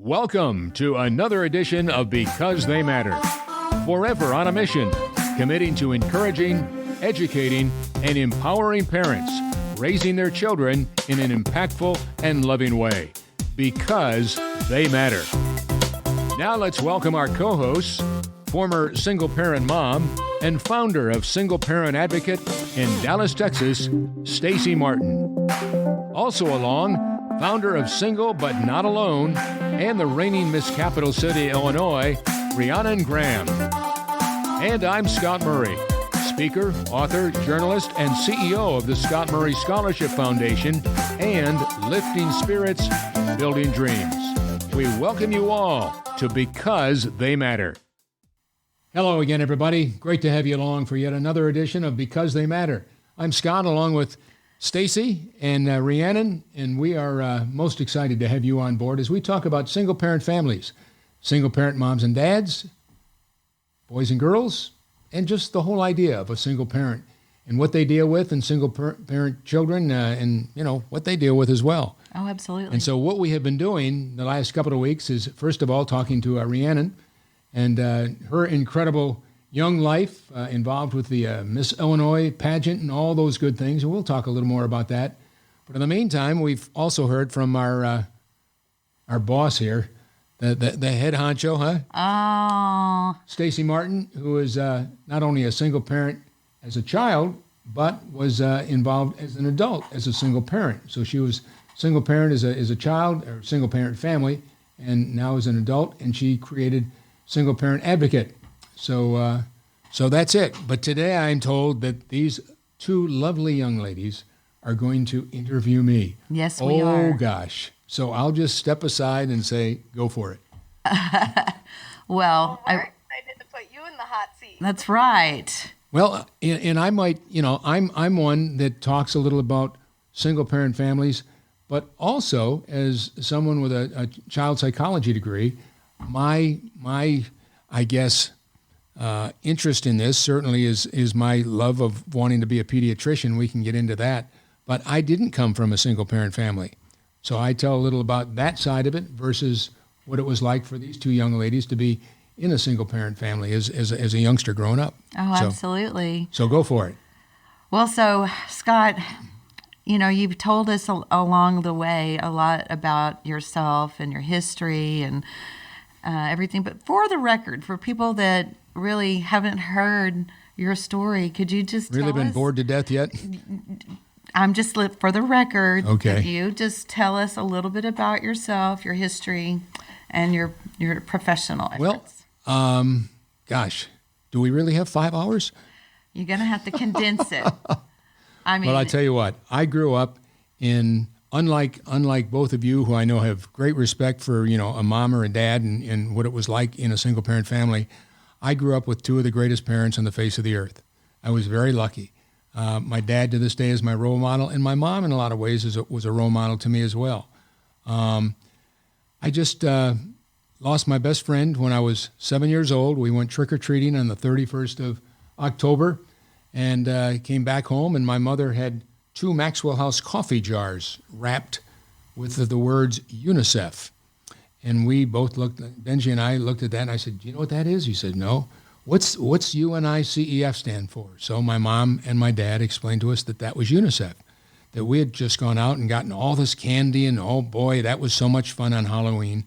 Welcome to another edition of Because They Matter. Forever on a mission, committing to encouraging, educating, and empowering parents, raising their children in an impactful and loving way. Because they matter. Now let's welcome our co-hosts, former single-parent mom and founder of Single Parent Advocate in Dallas, Texas, Stacey Martin. Also along, founder of Single But Not Alone, and the reigning Miss Capital City, Illinois, Rhiannon Graham. And I'm Scott Murray, speaker, author, journalist, and CEO of the Scott Murray Scholarship Foundation and Lifting Spirits, Building Dreams. We welcome you all to Because They Matter. Hello again, everybody. Great to have you along for yet another edition of Because They Matter. I'm Scott, along with Stacey and Rhiannon, and we are most excited to have you on board as we talk about single-parent families, single-parent moms and dads, boys and girls, and just the whole idea of a single parent and what they deal with, and single-parent children, and, you know, what they deal with as well. Oh, absolutely. And so what we have been doing the last couple of weeks is, first of all, talking to Rhiannon and her incredible young life involved with the Miss Illinois pageant and all those good things, and we'll talk a little more about that. But in the meantime, we've also heard from our boss here, the head honcho, huh? Oh. Stacey Martin, who is not only a single parent as a child, but was involved as an adult as a single parent. So she was single parent as a child, or single parent family, and now as an adult, and she created Single Parent Advocate. So that's it. But today I'm told that these two lovely young ladies are going to interview me. Yes, we are. Oh, gosh. So I'll just step aside and say, go for it. Well, we're excited to put you in the hot seat. That's right. Well, and I might, I'm one that talks a little about single-parent families, but also as someone with a child psychology degree, my I guess, interest in this certainly is my love of wanting to be a pediatrician. We can get into that. But I didn't come from a single-parent family. So I tell a little about that side of it versus what it was like for these two young ladies to be in a single-parent family as a youngster growing up. Oh, absolutely. So go for it. Well, so, Scott, you've told us along the way a lot about yourself and your history and everything. But for the record, for people that really haven't heard your story, could you just really been bored to death yet? I'm just for the record. Okay. Could you just tell us a little bit about yourself, your history, and your professional efforts? Well, gosh, do we really have 5 hours? You're going to have to condense it. I mean, well, I tell you what, I grew up in, unlike both of you, who I know have great respect for, a mom or a dad and what it was like in a single parent family. I grew up with two of the greatest parents on the face of the earth. I was very lucky. My dad to this day is my role model, and my mom in a lot of ways was a role model to me as well. I just lost my best friend when I was 7 years old. We went trick-or-treating on the 31st of October and came back home, and my mother had 2 Maxwell House coffee jars wrapped with the words UNICEF. And we both Benji and I looked at that, and I said, do you know what that is? He said, no. What's UNICEF stand for? So my mom and my dad explained to us that was UNICEF, that we had just gone out and gotten all this candy, and oh boy, that was so much fun on Halloween.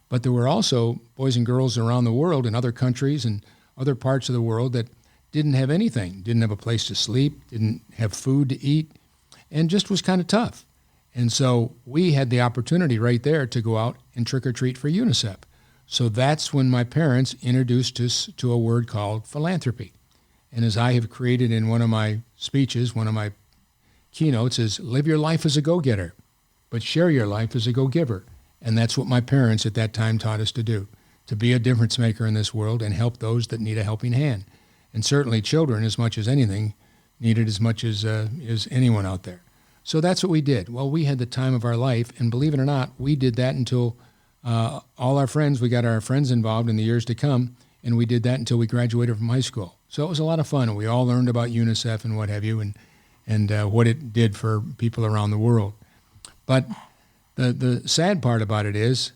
But there were also boys and girls around the world in other countries and other parts of the world that didn't have anything, didn't have a place to sleep, didn't have food to eat, and just was kind of tough. And so we had the opportunity right there to go out and trick-or-treat for UNICEF. So that's when my parents introduced us to a word called philanthropy. And as I have created in one of my speeches, one of my keynotes is, live your life as a go-getter, but share your life as a go-giver. And that's what my parents at that time taught us to do, to be a difference maker in this world and help those that need a helping hand. And certainly children, as much as anything, need it as much as anyone out there. So that's what we did. Well, we had the time of our life, and believe it or not, we did that until all our friends, we got our friends involved in the years to come, and we did that until we graduated from high school. So it was a lot of fun, and we all learned about UNICEF and what have you, and what it did for people around the world. But the sad part about it is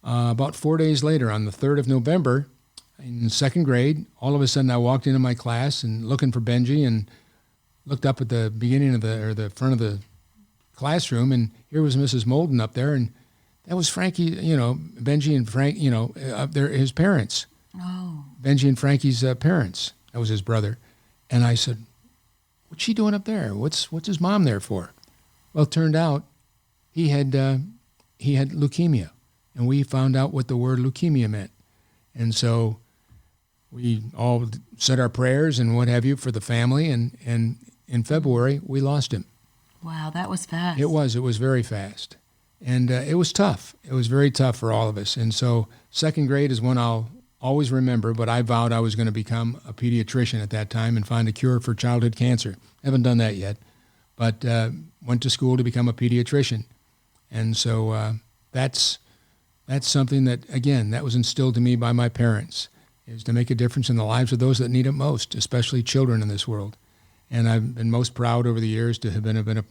about 4 days later, on the 3rd of November, in second grade, all of a sudden I walked into my class and looking for Benji and looked up at the beginning of the front of the classroom, and here was Mrs. Molden up there, and that was Frankie, Benji and Frank, up there, his parents. Oh. Benji and Frankie's parents. That was his brother. And I said, what's she doing up there? What's his mom there for? Well, it turned out he had leukemia, and we found out what the word leukemia meant. And so we all said our prayers and what have you for the family, and in February, we lost him. Wow, that was fast. It was very fast. And it was tough. It was very tough for all of us. And so second grade is when I'll always remember, but I vowed I was going to become a pediatrician at that time and find a cure for childhood cancer. Haven't done that yet, but went to school to become a pediatrician. And so that's something that, again, that was instilled to me by my parents, is to make a difference in the lives of those that need it most, especially children in this world. And I've been most proud over the years to have been a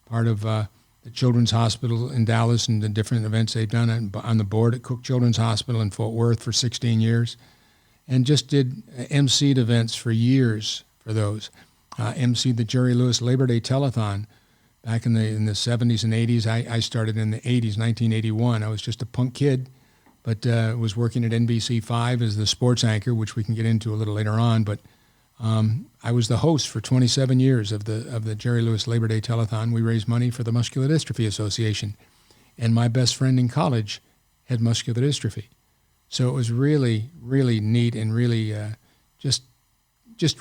part of the Children's Hospital in Dallas and the different events they've done on the board at Cook Children's Hospital in Fort Worth for 16 years, and just did emceed events for years for those. Emceed the Jerry Lewis Labor Day Telethon back in the 70s and 80s. I started in the 80s, 1981. I was just a punk kid, but was working at NBC5 as the sports anchor, which we can get into a little later on. But I was the host for 27 years of the Jerry Lewis Labor Day Telethon. We raised money for the Muscular Dystrophy Association, and my best friend in college had muscular dystrophy. So it was really, really neat and really just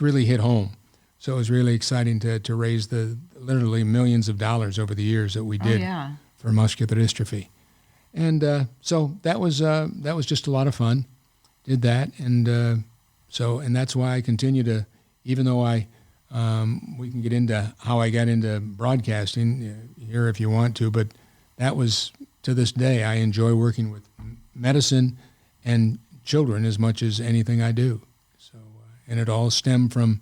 really hit home. So it was really exciting to raise the literally millions of dollars over the years that we did for muscular dystrophy. And so that was just a lot of fun. Did that, and that's why I continue to, even though we can get into how I got into broadcasting here if you want to, but that was, to this day, I enjoy working with medicine and children as much as anything I do. So, and it all stemmed from,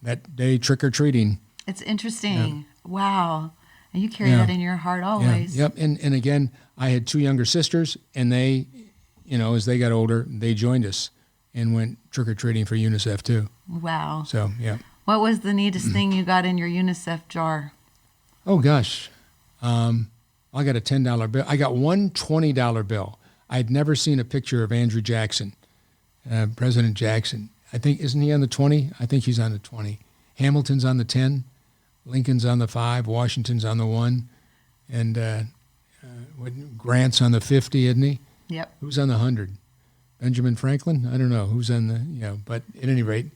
that day trick-or-treating. It's interesting. Yeah. Wow. And you carry that in your heart always. Yeah. Yep. And again, I had two younger sisters, and they, as they got older, they joined us and went trick-or-treating for UNICEF too. Wow. So, yeah. What was the neatest thing you got in your UNICEF jar? Oh, gosh. I got a $10 bill. I got one $20 bill. I'd never seen a picture of Andrew Jackson, President Jackson. I think, isn't he on the 20? I think he's on the 20. Hamilton's on the 10. Lincoln's on the 5. Washington's on the 1. And Grant's on the 50, isn't he? Yep. Who's on the 100? Benjamin Franklin? I don't know who's on the, but at any rate,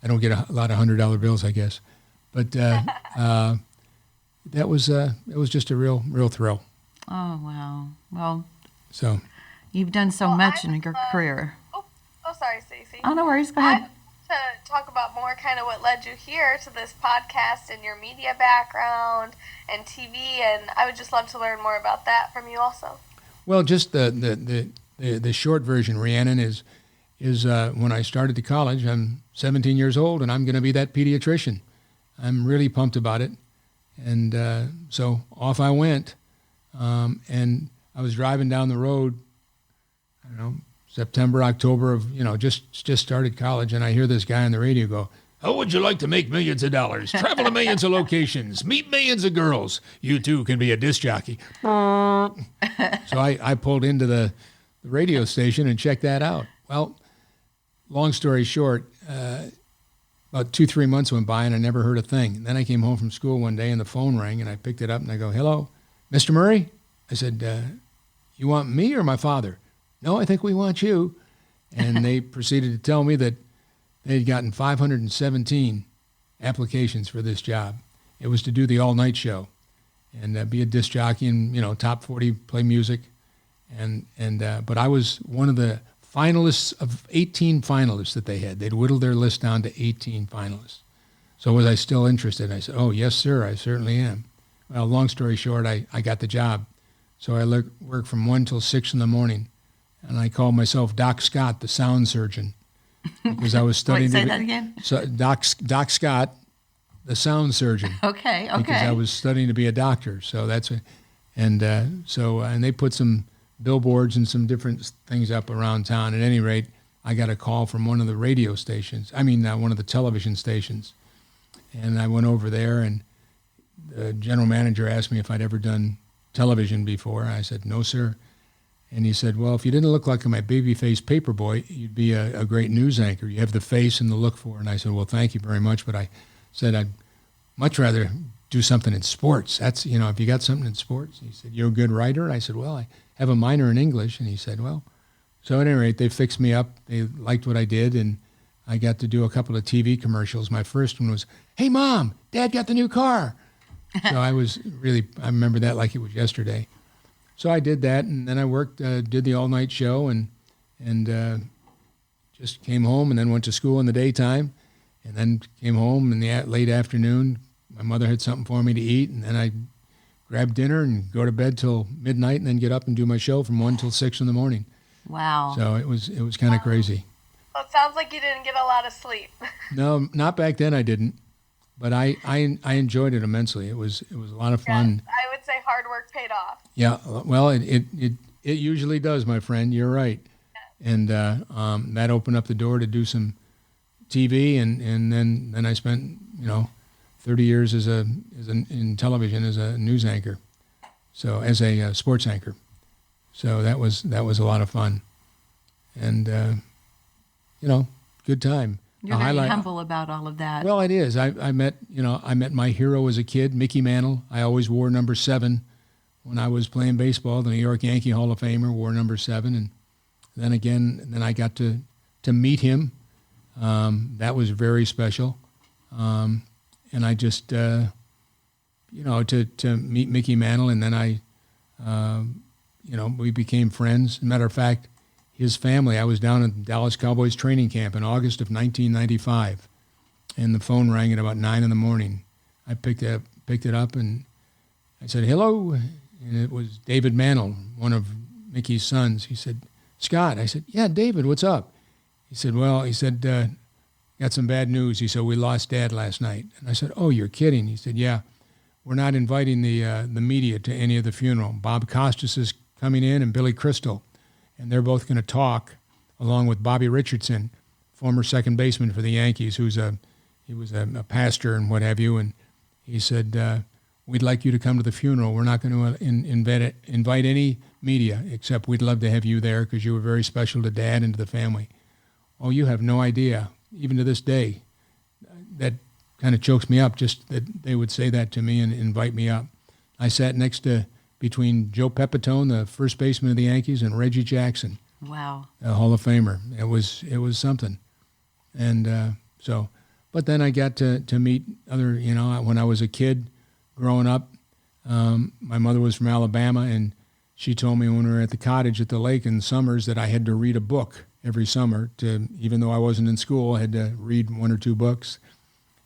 I don't get a lot of $100 bills, I guess. But it was just a real thrill. Oh, wow. Well, so you've done so much in your career. Oh, sorry, Stacey. Oh, no worries. Go ahead. To talk about more kind of what led you here to this podcast and your media background and TV, and I would just love to learn more about that from you also. Well, just the short version, Rhiannon, is when I started to college, I'm 17 years old, and I'm going to be that pediatrician. I'm really pumped about it. And so off I went, and I was driving down the road, I don't know, September, October of, just started college, and I hear this guy on the radio go, "How would you like to make millions of dollars? Travel to millions of locations, meet millions of girls. You too can be a disc jockey." So I pulled into the radio station and checked that out. Well, long story short, about 2-3 months went by and I never heard a thing. And then I came home from school one day and the phone rang and I picked it up and I go, "Hello, Mr. Murray?" I said, "You want me or my father?" "No, I think we want you." And they proceeded to tell me that they had gotten 517 applications for this job. It was to do the all-night show and be a disc jockey and, top 40, play music. But I was one of the finalists of 18 finalists that they had. They'd whittled their list down to 18 finalists. So was I still interested? I said, "Oh, yes, sir, I certainly am." Well, long story short, I got the job. So I worked from 1 till 6 in the morning. And I called myself Doc Scott, the sound surgeon, because I was studying. Wait, say that again? So Doc Scott, the sound surgeon. Okay. Because I was studying to be a doctor. So that's and they put some billboards and some different things up around town. At any rate, I got a call from one of the radio stations. One of the television stations. And I went over there, and the general manager asked me if I'd ever done television before. I said, no, sir. And he said, well, if you didn't look like my baby-faced paper boy, you'd be a great news anchor. You have the face and the look for it. And I said, well, thank you very much. But I said, I'd much rather do something in sports. That's, if you got something in sports. He said, you're a good writer? I said, well, I have a minor in English. And he said, well, so at any rate, they fixed me up. They liked what I did, and I got to do a couple of TV commercials. My first one was, hey, Mom, Dad got the new car. So I remember that like it was yesterday. So I did that, and then I worked, did the all-night show, and just came home, and then went to school in the daytime, and then came home in the late afternoon. My mother had something for me to eat, and then I grab dinner and go to bed till midnight, and then get up and do my show from 1 till 6 in the morning. Wow. So it was kind of crazy. Well, it sounds like you didn't get a lot of sleep. No, not back then. I didn't, but I enjoyed it immensely. It was a lot of fun. Yes, I would say hard work paid off. Yeah. Well, it usually does, my friend. You're right. And that opened up the door to do some TV, and then I spent 30 years in television as a news anchor, so as a sports anchor. So that was a lot of fun, and good time. You're very humble about all of that. Well, it is. I met my hero as a kid, Mickey Mantle. I always wore number 7 when I was playing baseball. The New York Yankee Hall of Famer wore number 7, and then I got to meet him. That was very special, and I just to meet Mickey Mantle, and then we became friends. As a matter of fact, his family, I was down at Dallas Cowboys training camp in August of 1995, and the phone rang at about 9 in the morning. I picked it up, and I said, hello, and it was David Mantle, one of Mickey's sons. He said, Scott. I said, yeah, David, what's up? He said, got some bad news. He said, we lost Dad last night. And I said, oh, you're kidding. He said, yeah, we're not inviting the media to any of the funeral. Bob Costas is coming in, and Billy Crystal, and they're both going to talk, along with Bobby Richardson, former second baseman for the Yankees, he was a pastor and what have you. And he said, we'd like you to come to the funeral. We're not going to invite any media, except we'd love to have you there because you were very special to Dad and to the family. Oh, you have no idea, even to this day. That kind of chokes me up, just that they would say that to me and invite me up. I sat between Joe Pepitone, the first baseman of the Yankees, and Reggie Jackson. Wow. A Hall of Famer. It was something. And but then I got to meet other, when I was a kid growing up, my mother was from Alabama, and she told me when we were at the cottage at the lake in summers that I had to read a book every summer. Even though I wasn't in school, I had to read 1 or 2 books.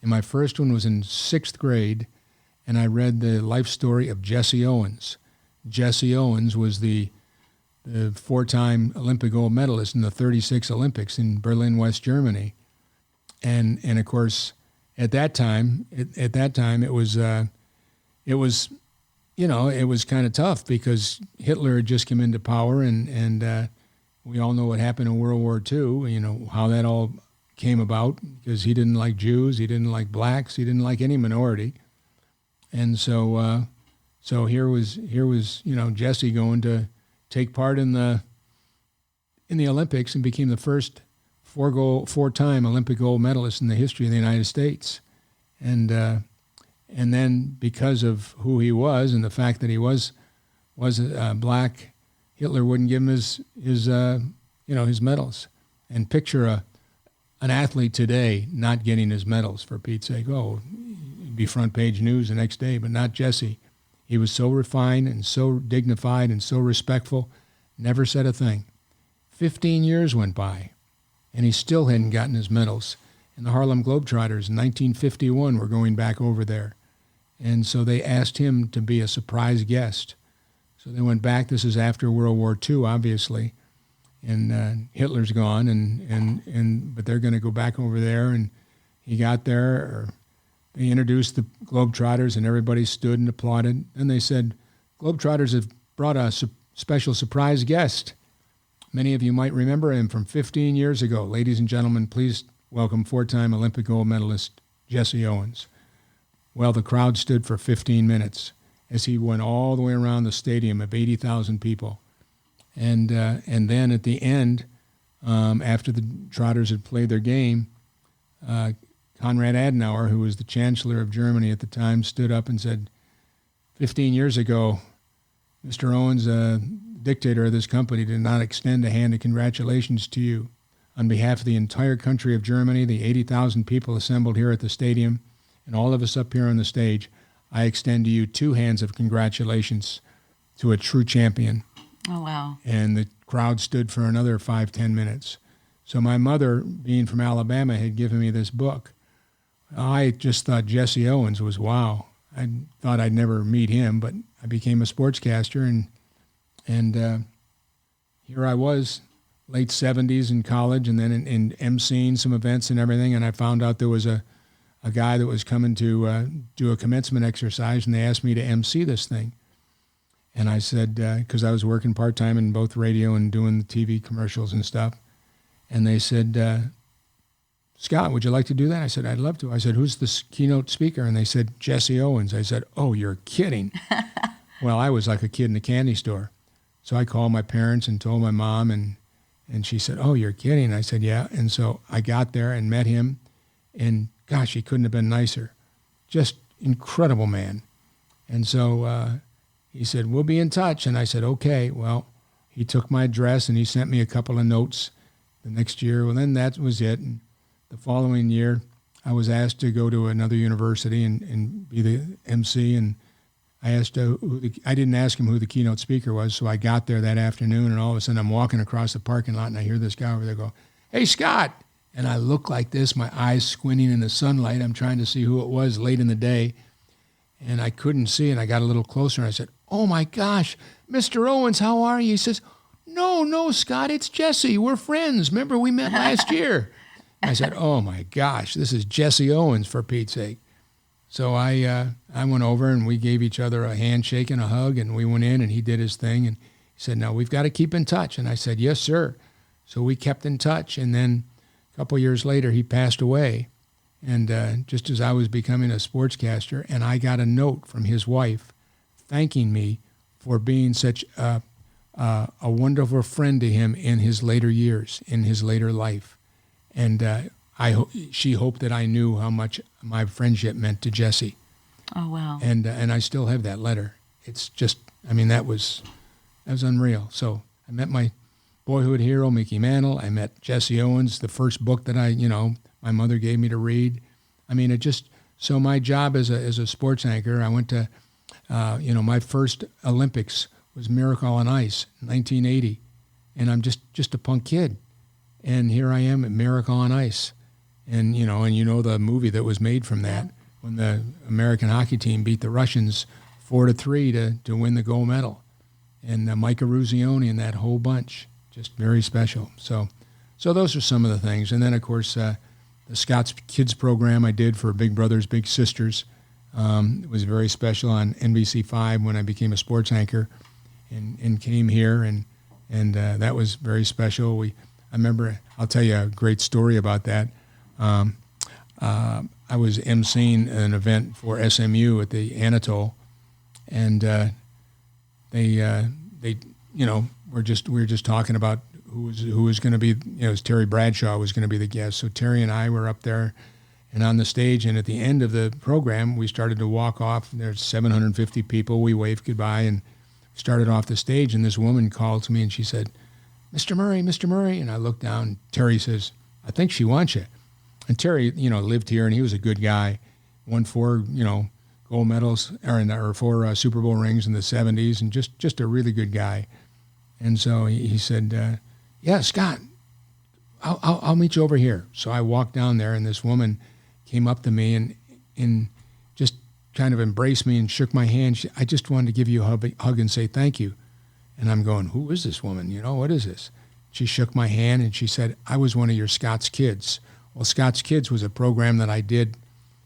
And my first one was in 6th grade, and I read the life story of Jesse Owens. Jesse Owens was the 4-time Olympic gold medalist in the 36 Olympics in Berlin, West Germany. And of course, at that time it was kind of tough because Hitler had just come into power, and we all know what happened in World War II, how that all came about, because he didn't like Jews, he didn't like blacks, he didn't like any minority. And so here was Jesse going to take part in the Olympics and became the first 4-time Olympic gold medalist in the history of the United States. And then because of who he was and the fact that he was black, Hitler wouldn't give him his medals. And picture an athlete today not getting his medals, for Pete's sake. Oh, it'd be front page news the next day, but not Jesse. He was so refined and so dignified and so respectful, never said a thing. 15 years went by, and he still hadn't gotten his medals. And the Harlem Globetrotters in 1951 were going back over there. And so they asked him to be a surprise guest. So they went back. This is after World War II, obviously. And Hitler's gone, but they're going to go back over there. And he got there. They introduced the Globetrotters, and everybody stood and applauded. And they said, Globetrotters have brought a special surprise guest. Many of you might remember him from 15 years ago. Ladies and gentlemen, please welcome four-time Olympic gold medalist Jesse Owens. Well, the crowd stood for 15 minutes as he went all the way around the stadium of 80,000 people. And then at the end, after the Trotters had played their game, Konrad Adenauer, who was the Chancellor of Germany at the time, stood up and said, 15 years ago, Mr. Owens, dictator of this company, did not extend a hand of congratulations to you. On behalf of the entire country of Germany, the 80,000 people assembled here at the stadium, and all of us up here on the stage, I extend to you 2 hands of congratulations to a true champion. Oh, wow. And the crowd stood for another 5-10 minutes. So my mother, being from Alabama, had given me this book. I just thought Jesse Owens was wow. I thought I'd never meet him, but I became a sportscaster, and here I was, late 70s in college, and then in emceeing some events and everything, and I found out there was a guy that was coming to do a commencement exercise, and they asked me to MC this thing. And I said, because I was working part-time in both radio and doing the TV commercials and stuff, and they said, Scott, would you like to do that? I said, I'd love to. I said, who's the keynote speaker? And they said, Jesse Owens. I said, oh, you're kidding. Well, I was like a kid in a candy store. So I called my parents and told my mom, and she said, oh, you're kidding. I said, yeah. And so I got there and met him, and gosh, he couldn't have been nicer. Just incredible man. And so he said, we'll be in touch. And I said, okay. Well, he took my address and he sent me a couple of notes the next year. Well, then that was it. And the following year, I was asked to go to another university and be the MC. And I asked, I didn't ask him who the keynote speaker was. So I got there that afternoon, and all of a sudden I'm walking across the parking lot, and I hear this guy over there go, hey, Scott. And I look like this, my eyes squinting in the sunlight. I'm trying to see who it was late in the day. And I couldn't see, and I got a little closer, and I said, oh, my gosh, Mr. Owens, how are you? He says, no, Scott, it's Jesse. We're friends. Remember, we met last year. I said, oh, my gosh, this is Jesse Owens, for Pete's sake. So I went over, and we gave each other a handshake and a hug, and we went in, and he did his thing. And he said, no, we've got to keep in touch. And I said, yes, sir. So we kept in touch, and then a couple years later, he passed away. And just as I was becoming a sportscaster, and I got a note from his wife thanking me for being such a wonderful friend to him in his later years, in his later life. And she hoped that I knew how much my friendship meant to Jesse. Oh, wow. And I still have that letter. It's just, I mean, that was unreal. So I met my boyhood hero, Mickey Mantle. I met Jesse Owens, the first book that my mother gave me to read. I mean, so my job as a sports anchor, I went to, my first Olympics was Miracle on Ice, 1980. And I'm just a punk kid. And here I am at Miracle on Ice. And the movie that was made from that, when the American hockey team beat the Russians 4-3 to win the gold medal. And Mike Eruzione and that whole bunch, just very special. So those are some of the things. And then, of course, the Scott's Kids program I did for Big Brothers Big Sisters. It was very special on NBC5 when I became a sports anchor and came here, and that was very special. I remember, I'll tell you a great story about that. I was emceeing an event for SMU at the Anatole, and we were just talking about who was going to be, it was Terry Bradshaw was going to be the guest. So Terry and I were up there and on the stage, and at the end of the program, we started to walk off. There's 750 people. We waved goodbye and started off the stage, and this woman called to me and she said, Mr. Murray. And I looked down, and Terry says, I think she wants you. And Terry, lived here, and he was a good guy, won 4, gold medals or 4 Super Bowl rings in the 70s, and just a really good guy. And so he said, yeah, Scott, I'll meet you over here. So I walked down there, and this woman came up to me and just kind of embraced me and shook my hand. I just wanted to give you a hug and say thank you. And I'm going, who is this woman? What is this? She shook my hand, and she said, I was one of your Scott's Kids. Well, Scott's Kids was a program that I did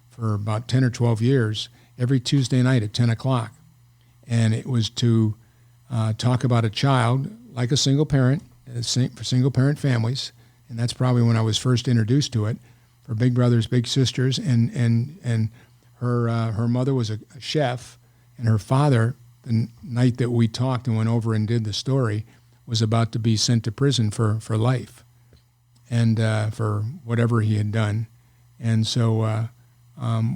for about 10 or 12 years, every Tuesday night at 10 o'clock. And it was to talk about a child like a single parent, for single parent families, and that's probably when I was first introduced to it, for big brothers, big sisters, and her mother was a chef, and her father, the night that we talked and went over and did the story, was about to be sent to prison for life, and for whatever he had done, and so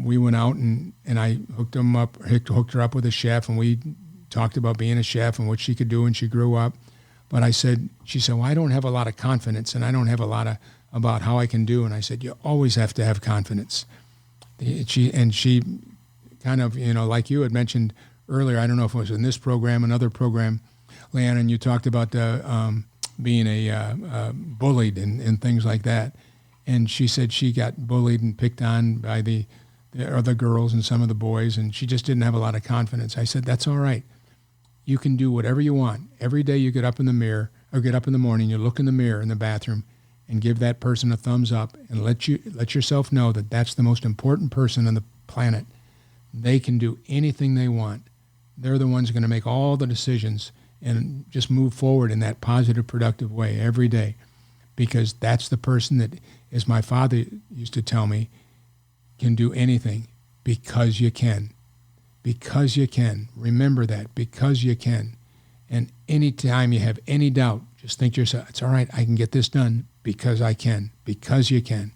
we went out and I hooked her up with a chef, and we talked about being a chef and what she could do when she grew up. But she said, well, I don't have a lot of confidence, and I don't have a lot about how I can do. And I said, you always have to have confidence. She kind of, like you had mentioned earlier, I don't know if it was in this program, another program, Leanna, and you talked about being bullied and things like that. And she said she got bullied and picked on by the other girls and some of the boys, and she just didn't have a lot of confidence. I said, that's all right. You can do whatever you want. Every day you get up in the mirror, or get up in the morning, you look in the mirror in the bathroom and give that person a thumbs up and let yourself know that that's the most important person on the planet. They can do anything they want. They're the ones going to make all the decisions and just move forward in that positive, productive way every day, because that's the person that, as my father used to tell me, can do anything because you can. Because you can. Remember that, because you can. And anytime you have any doubt, just think to yourself, it's all right, I can get this done because I can, because you can.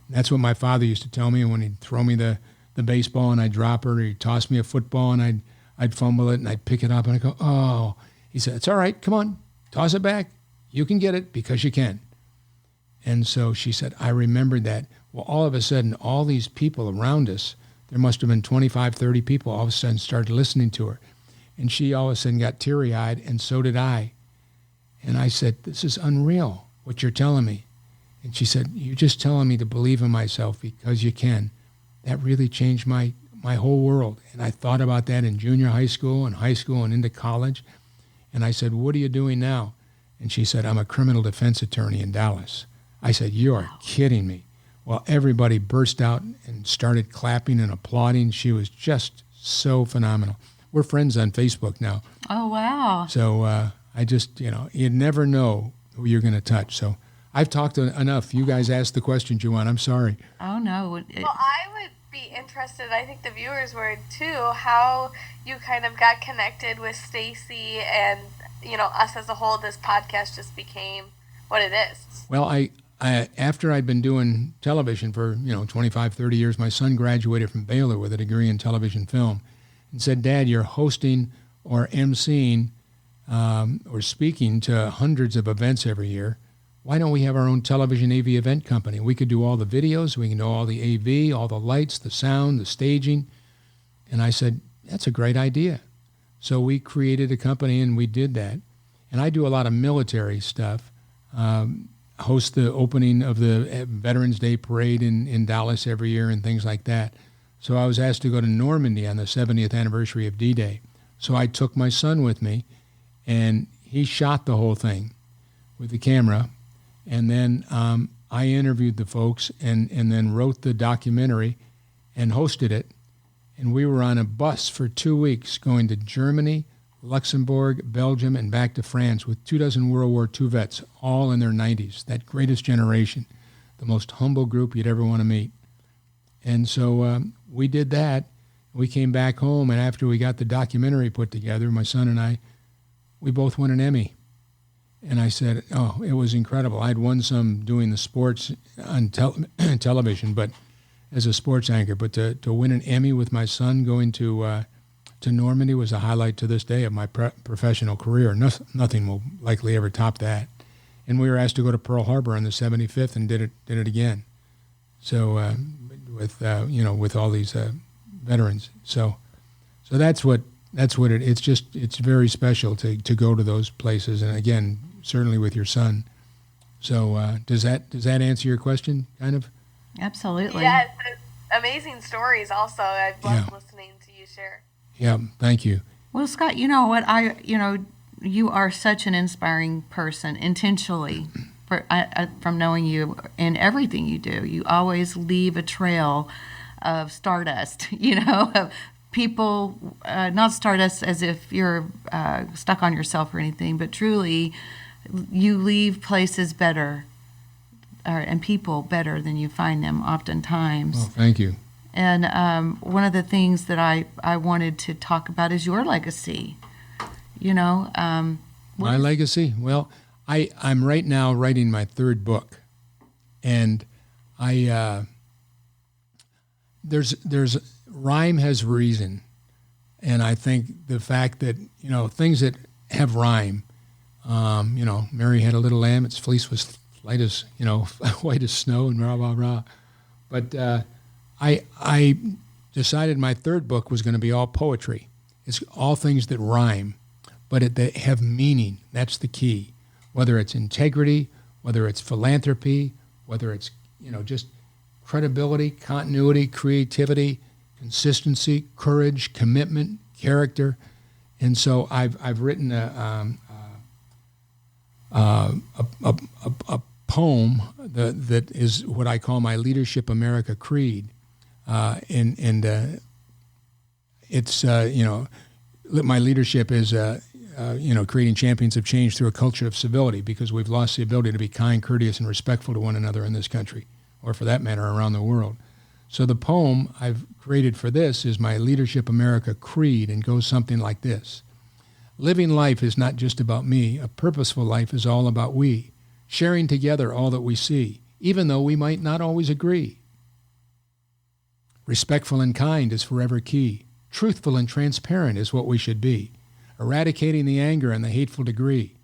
And that's what my father used to tell me when he'd throw me the baseball and I'd drop it, or he'd toss me a football and I'd fumble it and I'd pick it up and I'd go, oh. He said, it's all right, come on, toss it back. You can get it because you can. And so she said, I remembered that. Well, all of a sudden, all these people around us, there must have been 25, 30 people all of a sudden started listening to her. And she all of a sudden got teary-eyed, and so did I. And I said, this is unreal, what you're telling me. And she said, you're just telling me to believe in myself because you can. That really changed my whole world. And I thought about that in junior high school and into college. And I said, what are you doing now? And she said, I'm a criminal defense attorney in Dallas. I said, you are kidding me. Well, everybody burst out and started clapping and applauding. She was just so phenomenal. We're friends on Facebook now. Oh, wow. So I just, you never know who you're going to touch. So I've talked enough. You guys asked the questions you want. I'm sorry. Oh, no. Well, I would be interested, I think the viewers were too, how you kind of got connected with Stacy and, us as a whole. This podcast just became what it is. Well, I after I'd been doing television for 25, 30 years, my son graduated from Baylor with a degree in television film, and said, Dad, you're hosting or emceeing or speaking to hundreds of events every year. Why don't we have our own television AV event company? We could do all the videos, we can do all the AV, all the lights, the sound, the staging. And I said, that's a great idea. So we created a company and we did that. And I do a lot of military stuff. Host the opening of the Veterans Day Parade in Dallas every year and things like that. So I was asked to go to Normandy on the 70th anniversary of D-Day. So I took my son with me, and he shot the whole thing with the camera. And then I interviewed the folks and then wrote the documentary and hosted it. And we were on a bus for 2 weeks going to Germany, Luxembourg, Belgium, and back to France with 24 World War II vets, all in their 90s, that greatest generation, the most humble group you'd ever want to meet. And so we did that. We came back home, and after we got the documentary put together, my son and I, we both won an Emmy. And I said, oh, it was incredible. I'd won some doing the sports on television, but as a sports anchor. But to win an Emmy with my son going to Normandy was a highlight to this day of my professional career. Nothing will likely ever top that. And we were asked to go to Pearl Harbor on the 75th and did it again. So with all these veterans. So that's what it's very special to go to those places. And again, certainly with your son. So does that answer your question, kind of? Absolutely. Yeah, it's amazing stories. Also, I've loved listening to you share. Yeah, thank you. Well, Scott, you know what? You are such an inspiring person intentionally from knowing you and everything you do. You always leave a trail of stardust, of people, not stardust as if you're stuck on yourself or anything, but truly you leave places better and people better than you find them oftentimes. Well, thank you. And one of the things that I wanted to talk about is your legacy. My legacy? Well, I'm right now writing my third book, and there's rhyme has reason, and I think the fact that things that have rhyme, Mary had a little lamb, its fleece was light as white as snow, and rah rah rah. But I decided my third book was going to be all poetry. It's all things that rhyme, but they have meaning. That's the key. Whether it's integrity, whether it's philanthropy, whether it's just credibility, continuity, creativity, consistency, courage, commitment, character. And so I've written a poem that is what I call my Leadership America Creed, and it's my leadership is creating champions of change through a culture of civility, because we've lost the ability to be kind, courteous, and respectful to one another in this country, or for that matter around the world. So the poem I've created for this is my Leadership America Creed, and goes something like this. Living life is not just about me. A purposeful life is all about we, sharing together all that we see, even though we might not always agree. Respectful and kind is forever key. Truthful and transparent is what we should be. Eradicating the anger and the hateful debris.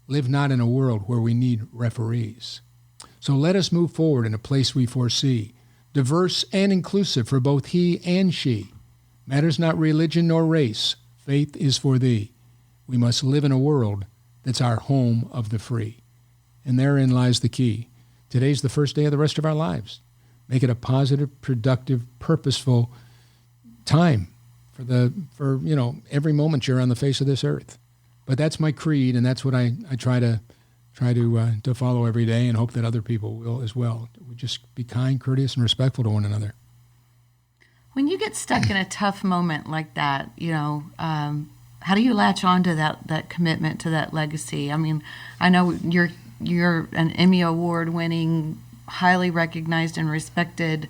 Live not in a world where we need referees. So let us move forward in a place we foresee, diverse and inclusive for both he and she. Matters not religion nor race, faith is for thee. We must live in a world that's our home of the free. And therein lies the key. Today's the first day of the rest of our lives. Make it a positive, productive, purposeful time for every moment you're on the face of this earth. But that's my creed, and that's what I try to follow every day, and hope that other people will as well. We just be kind, courteous, and respectful to one another. When you get stuck in a tough moment like that, how do you latch on to that commitment to that legacy? I mean, I know you're an Emmy Award-winning, highly recognized and respected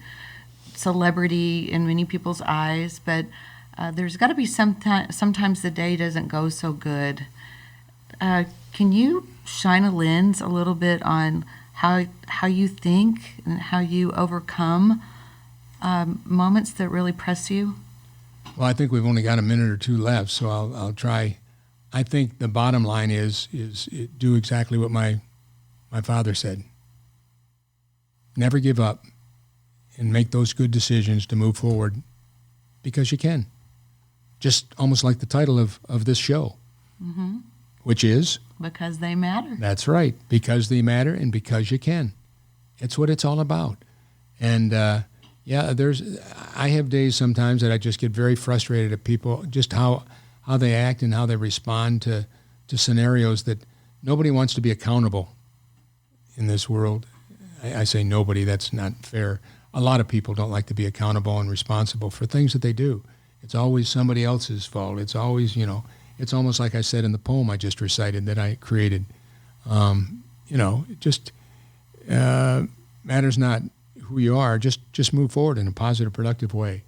celebrity in many people's eyes, but there's got to be sometimes the day doesn't go so good. Can you shine a lens a little bit on how you think and how you overcome moments that really press you? Well, I think we've only got a minute or two left, so I'll try. I think the bottom line is do exactly what my father said. Never give up, and make those good decisions to move forward, because you can. Just almost like the title of this show, which is? Because they matter. That's right. Because they matter, and because you can. It's what it's all about. And I have days sometimes that I just get very frustrated at people, just how they act and how they respond to scenarios that nobody wants to be accountable in this world. I say nobody, that's not fair. A lot of people don't like to be accountable and responsible for things that they do. It's always somebody else's fault. It's always, it's almost like I said in the poem I just recited that I created. It just matters not who you are. Just move forward in a positive, productive way.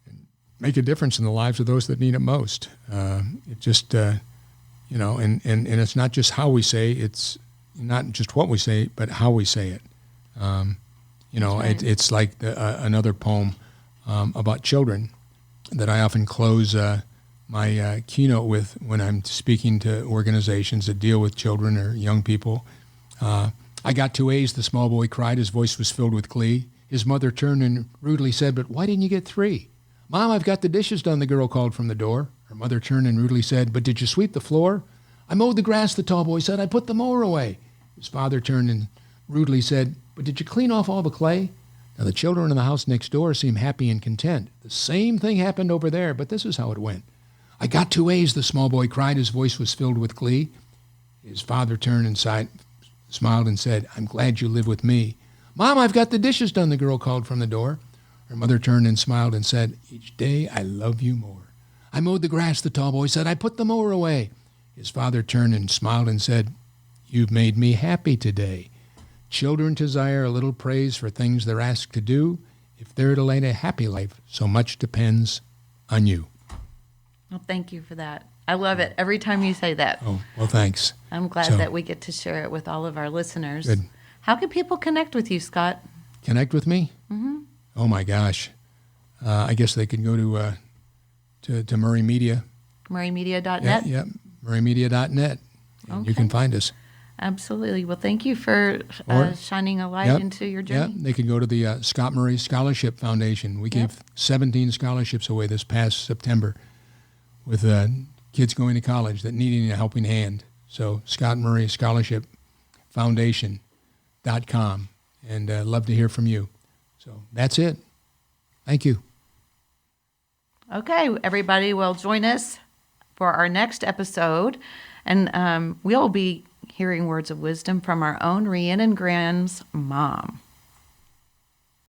And make a difference in the lives of those that need it most. And it's not just how we say, it's not just what we say, but how we say it. Right. It's like another poem about children that I often close my keynote with when I'm speaking to organizations that deal with children or young people. I got 2 A's, the small boy cried. His voice was filled with glee. His mother turned and rudely said, "But why didn't you get 3? "Mom, I've got the dishes done," the girl called from the door. Her mother turned and rudely said, "But did you sweep the floor?" "I mowed the grass," the tall boy said. "I put the mower away." His father turned and rudely said, "But did you clean off all the clay?" Now the children in the house next door seemed happy and content. The same thing happened over there, but this is how it went. "I got 2 A's, the small boy cried. His voice was filled with glee. His father turned and smiled and said, "I'm glad you live with me." "Mom, I've got the dishes done," the girl called from the door. Her mother turned and smiled and said, "Each day I love you more." "I mowed the grass," the tall boy said. "I put the mower away." His father turned and smiled and said, "You've made me happy today." Children desire a little praise for things they're asked to do. If they're to lead a happy life, so much depends on you. Well, thank you for that. I love it every time you say that. Oh, well, thanks. I'm glad So- that we get to share it with all of our listeners. Good. How can people connect with you, Scott? Connect with me? Mm-hmm. Oh, my gosh. I guess they can go to Murray Media. MurrayMedia.net? Yeah, murraymedia.net. And you Okay. can find us. Absolutely. Well, thank you for Or- shining a light Yep, into your yep. journey. They can go to the Scott Murray Scholarship Foundation. We gave 17 scholarships away this past September with kids going to college that needed a helping hand. So Scott Murray Scholarship Foundation.com. And love to hear from you. So that's it. Thank you. Okay, everybody, well, join us for our next episode. And we'll be hearing words of wisdom from our own Rhiannon Graham's mom.